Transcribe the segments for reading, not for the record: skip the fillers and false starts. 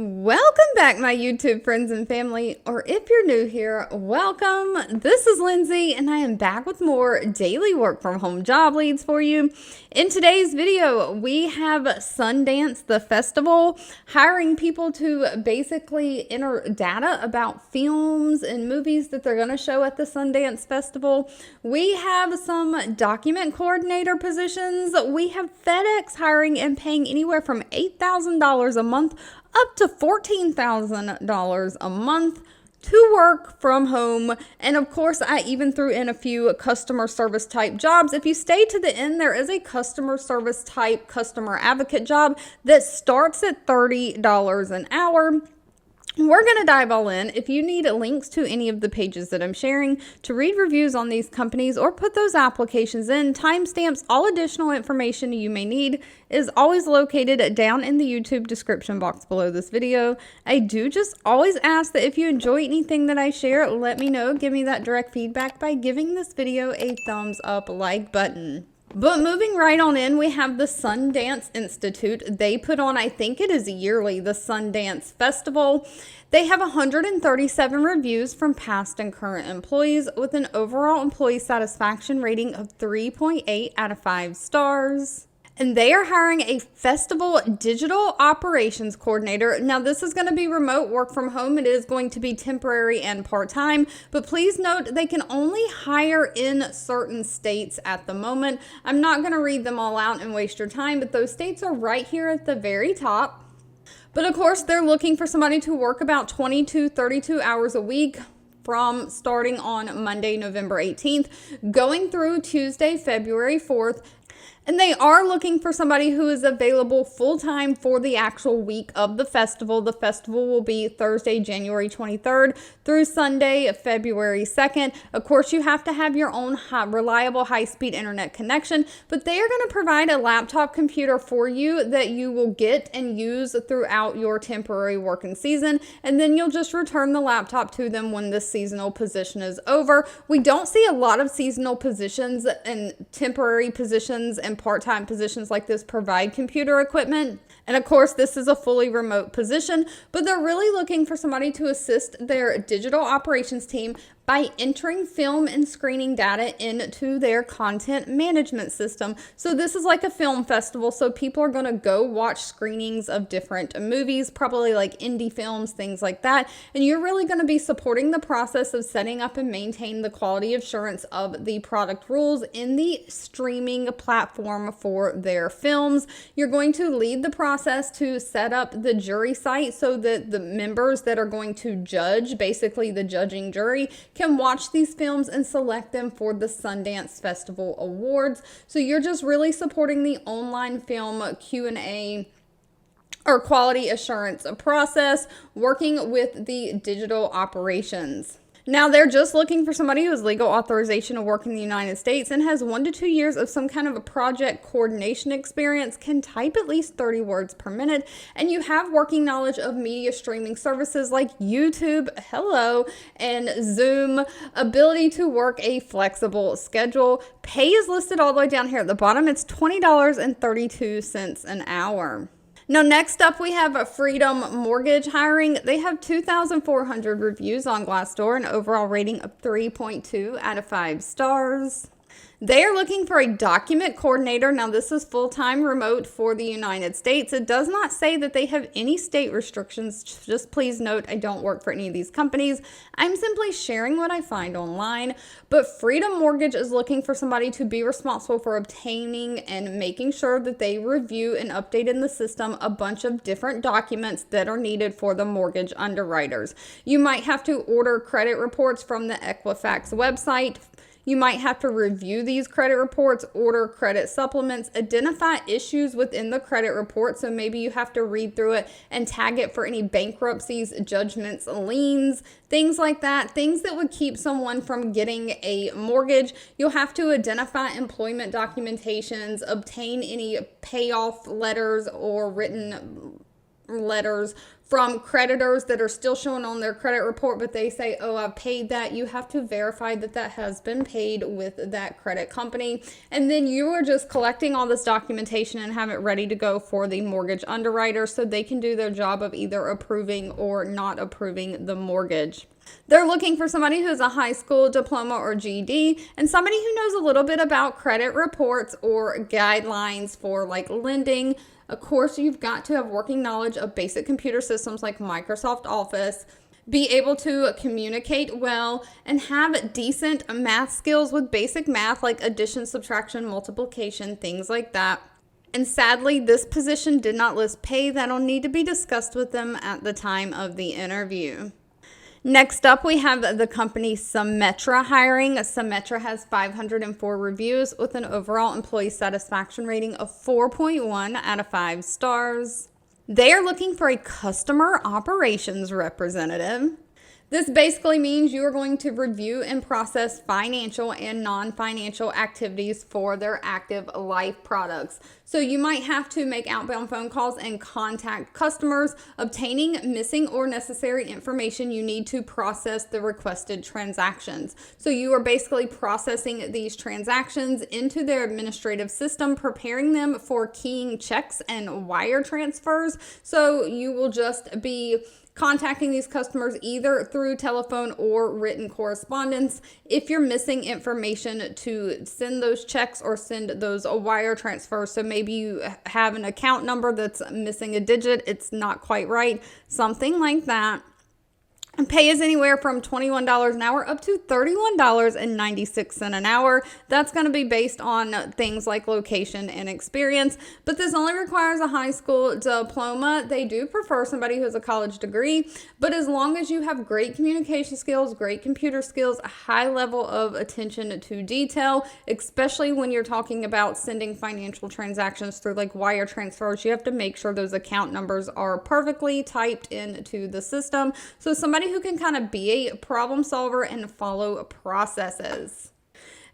Welcome back, my YouTube friends and family, or if you're new here, welcome. This is Lindsay, and I am back with more daily work from home job leads for you. In today's video, we have Sundance, the festival, hiring people to basically enter data about films and movies that they're going to show at the Sundance Festival. We have some document coordinator positions. We have Fedex hiring and paying anywhere from $8,000 a month up to $14,000 a month to work from home. And of course, I even threw in a few customer service type jobs. If you stay to the end, there is a customer service type customer advocate job that starts at $30 an hour. We're going to dive all in. If you need links to any of the pages that I'm sharing to read reviews on these companies or put those applications in, timestamps, all additional information you may need is always located down in the YouTube description box below this video. I do just always ask that if you enjoy anything that I share, let me know. Give me that direct feedback by giving this video a thumbs up like button. But moving right on in, we have the Sundance Institute. They put on, I think it is yearly, the Sundance Festival. They have 137 reviews from past and current employees with an overall employee satisfaction rating of 3.8 out of 5 stars. And they are hiring a festival digital operations coordinator. Now, this is going to be remote work from home. It is going to be temporary and part-time, but please note they can only hire in certain states at the moment. I'm not going to read them all out and waste your time, but those states are right here at the very top. But of course, they're looking for somebody to work about 20 to 32 hours a week from starting on Monday, November 18th, going through Tuesday, February 4th. And they are looking for somebody who is available full-time for the actual week of the festival. The festival will be Thursday, January 23rd through Sunday, February 2nd. Of course, you have to have your own reliable high-speed internet connection, but they are going to provide a laptop computer for you that you will get and use throughout your temporary working season, and then you'll just return the laptop to them when the seasonal position is over. We don't see a lot of seasonal positions and temporary positions and part-time positions like this provide computer equipment. And of course, this is a fully remote position, but they're really looking for somebody to assist their digital operations team by entering film and screening data into their content management system. So this is like a film festival, so people are going to go watch screenings of different movies, probably like indie films, things like that. And you're really going to be supporting the process of setting up and maintaining the quality assurance of the product rules in the streaming platform for their films. You're going to lead the process to set up the jury site so that the members that are going to judge, basically the judging jury, can watch these films and select them for the Sundance Festival Awards. So you're just really supporting the online film Q&A or quality assurance process, working with the digital operations. Now, they're just looking for somebody who has legal authorization to work in the United States and has 1 to 2 years of some kind of a project coordination experience, can type at least 30 words per minute, and you have working knowledge of media streaming services like YouTube, and Zoom, ability to work a flexible schedule. Pay is listed all the way down here at the bottom. It's $20.32 an hour. Now, next up, we have Freedom Mortgage hiring. They have 2,400 reviews on Glassdoor, an overall rating of 3.2 out of 5 stars. They are looking for a document coordinator. Now, this is full-time remote for the United States. It does not say that they have any state restrictions. Just please note, I don't work for any of these companies. I'm simply sharing what I find online. But Freedom Mortgage is looking for somebody to be responsible for obtaining and making sure that they review and update in the system a bunch of different documents that are needed for the mortgage underwriters. You might have to order credit reports from the Equifax website. You might have to review these credit reports, order credit supplements, identify issues within the credit report. So maybe you have to read through it and tag it for any bankruptcies, judgments, liens, things like that, things that would keep someone from getting a mortgage. You'll have to identify employment documentations, obtain any payoff letters or written letters from creditors that are still showing on their credit report, but they say, oh, I've paid that. You have to verify that that has been paid with that credit company. And then you are just collecting all this documentation and have it ready to go for the mortgage underwriter so they can do their job of either approving or not approving the mortgage. They're looking for somebody who has a high school diploma or GED and somebody who knows a little bit about credit reports or guidelines for like lending. Of course, you've got to have working knowledge of basic computer systems like Microsoft Office, be able to communicate well, and have decent math skills with basic math like addition, subtraction, multiplication, things like that. And sadly, this position did not list pay. That'll need to be discussed with them at the time of the interview. Next up, we have the company Symetra hiring. Symetra has 504 reviews with an overall employee satisfaction rating of 4.1 out of 5 stars. They are looking for a customer operations representative. This basically means you are going to review and process financial and non-financial activities for their active life products. So you might have to make outbound phone calls and contact customers, obtaining missing or necessary information you need to process the requested transactions. So you are basically processing these transactions into their administrative system, preparing them for keying checks and wire transfers. So you will just be contacting these customers either through telephone or written correspondence. If you're missing information to send those checks or send those wire transfers, so maybe you have an account number that's missing a digit, it's not quite right, something like that. And pay is anywhere from $21 an hour up to $31.96 an hour. That's going to be based on things like location and experience. But this only requires a high school diploma. They do prefer somebody who has a college degree. But as long as you have great communication skills, great computer skills, a high level of attention to detail, especially when you're talking about sending financial transactions through like wire transfers, you have to make sure those account numbers are perfectly typed into the system. So somebody who can kind of be a problem solver and follow processes.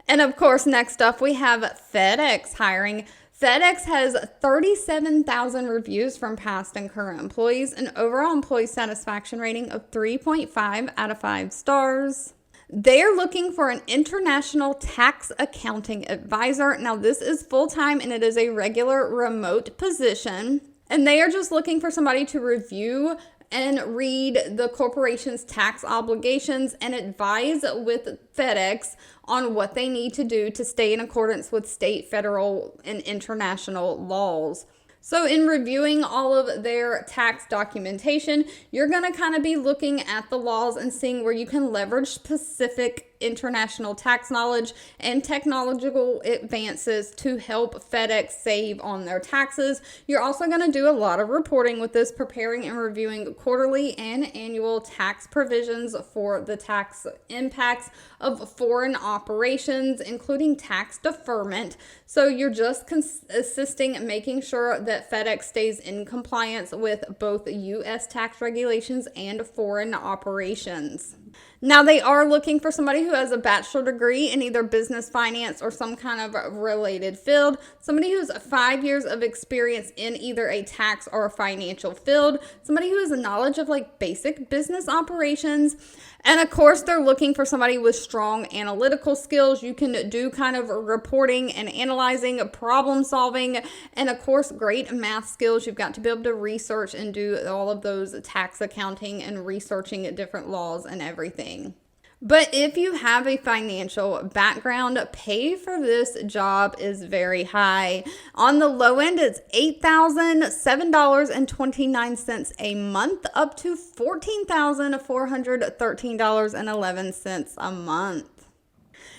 And of course, next up we have Fedex hiring. Fedex has 37,000 reviews from past and current employees, an overall employee satisfaction rating of 3.5 out of 5 stars. They are looking for an international tax accounting advisor. Now, this is full-time and it is a regular remote position. And they are just looking for somebody to review and read the corporation's tax obligations and advise with Fedex on what they need to do to stay in accordance with state, federal, and international laws. So in reviewing all of their tax documentation, you're going to kind of be looking at the laws and seeing where you can leverage specific international tax knowledge and technological advances to help FedEx save on their taxes. You're also going to do a lot of reporting with this, preparing and reviewing quarterly and annual tax provisions for the tax impacts of foreign operations, including tax deferment. So you're just assisting making sure that FedEx stays in compliance with both U.S. tax regulations and foreign operations. Now, they are looking for somebody who has a bachelor degree in either business, finance, or some kind of related field. Somebody who has 5 years of experience in either a tax or a financial field. Somebody who has a knowledge of like basic business operations. And of course, they're looking for somebody with strong analytical skills. You can do kind of reporting and analyzing, problem solving, and of course, great math skills. You've got to be able to research and do all of those tax accounting and researching different laws and everything. But if you have a financial background, pay for this job is very high. On the low end, it's $8,007.29 a month up to $14,413.11 a month.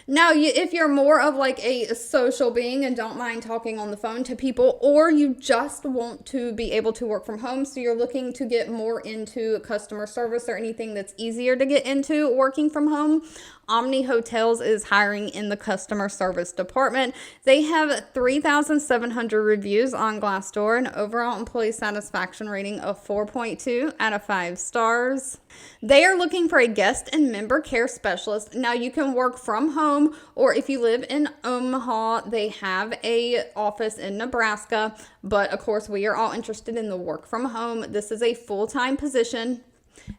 Now, if you're more of like a social being and don't mind talking on the phone to people, or you just want to be able to work from home, so you're looking to get more into customer service or anything that's easier to get into working from home, Omni Hotels is hiring in the customer service department. They have 3,700 reviews on Glassdoor, an overall employee satisfaction rating of 4.2 out of 5 stars. They are looking for a guest and member care specialist. Now, you can work from home home, or if you live in Omaha, they have a office in Nebraska. But of course, we are all interested in the work from home. This is a full-time position,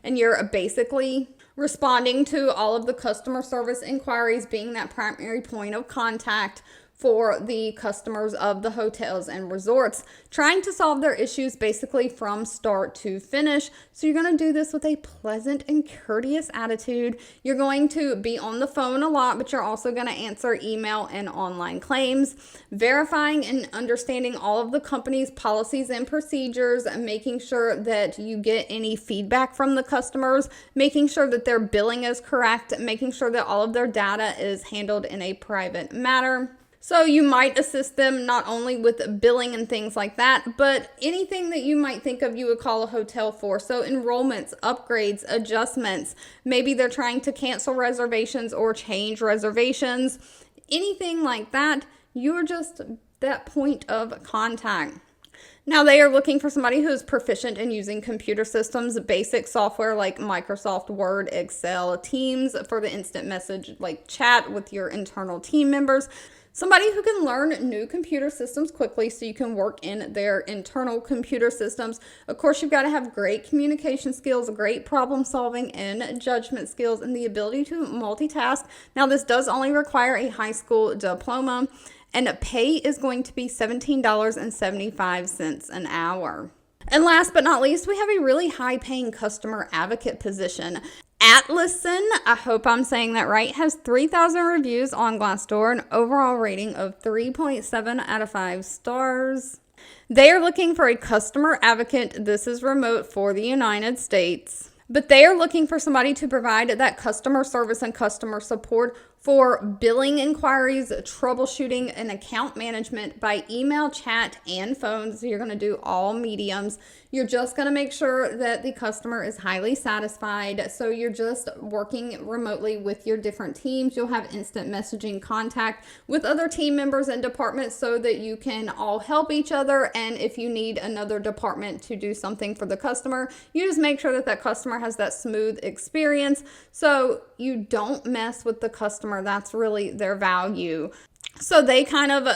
and you're basically responding to all of the customer service inquiries, being that primary point of contact for the customers of the hotels and resorts, trying to solve their issues basically from start to finish. So you're going to do this with a pleasant and courteous attitude. You're going to be on the phone a lot, but you're also going to answer email and online claims, verifying and understanding all of the company's policies and procedures, and making sure that you get any feedback from the customers, making sure that their billing is correct, making sure that all of their data is handled in a private manner. So you might assist them not only with billing and things like that, but anything that you might think of you would call a hotel for. So enrollments, upgrades, adjustments. Maybe they're trying to cancel reservations or change reservations. Anything like that, you're just that point of contact. Now, they are looking for somebody who is proficient in using computer systems, basic software like Microsoft Word, Excel, Teams for the instant message like chat with your internal team members. Somebody who can learn new computer systems quickly so you can work in their internal computer systems. Of course, you've got to have great communication skills, great problem solving and judgment skills, and the ability to multitask. Now, this does only require a high school diploma, and pay is going to be $17.75 an hour. And last but not least, we have a really high-paying customer advocate position. Atlassian, I hope I'm saying that right, has 3,000 reviews on Glassdoor, an overall rating of 3.7 out of 5 stars. They are looking for a customer advocate. This is remote for the United States. But they are looking for somebody to provide that customer service and customer support for billing inquiries, troubleshooting, and account management by email, chat, and phone. So you're going to do all mediums. You're just going to make sure that the customer is highly satisfied. So you're just working remotely with your different teams. You'll have instant messaging contact with other team members and departments so that you can all help each other. And if you need another department to do something for the customer, you just make sure that that customer has that smooth experience. So you don't mess with the customer. That's really their value. So they kind of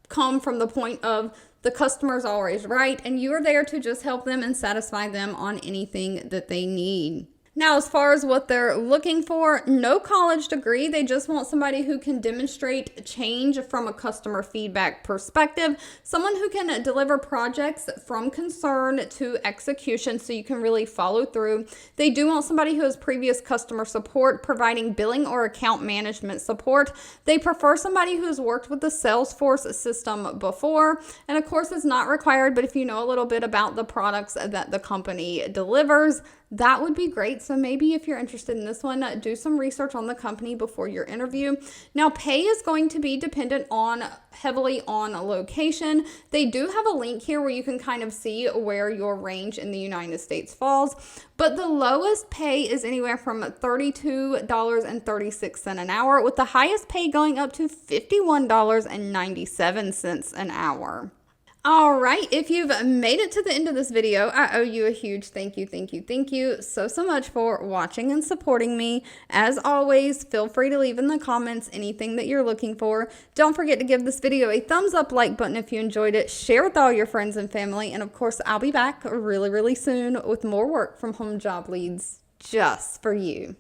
come from the point of the customer's always right, and you are there to just help them and satisfy them on anything that they need. Now, as far as what they're looking for, no college degree. They just want somebody who can demonstrate change from a customer feedback perspective, someone who can deliver projects from concern to execution so you can really follow through. They do want somebody who has previous customer support, providing billing or account management support. They prefer somebody who has worked with the Salesforce system before. And of course, it's not required, but if you know a little bit about the products that the company delivers, that would be great. So maybe if you're interested in this one, do some research on the company before your interview. Now, pay is going to be dependent heavily on location. They do have a link here where you can kind of see where your range in the United States falls. But the lowest pay is anywhere from $32.36 an hour, with the highest pay going up to $51.97 an hour. All right, if you've made it to the end of this video, I owe you a huge thank you so much for watching and supporting me. As always, feel free to leave in the comments anything that you're looking for. Don't forget to give this video a thumbs up, like button if you enjoyed it, share with all your friends and family, and of course, I'll be back really soon with more work from home job leads just for you.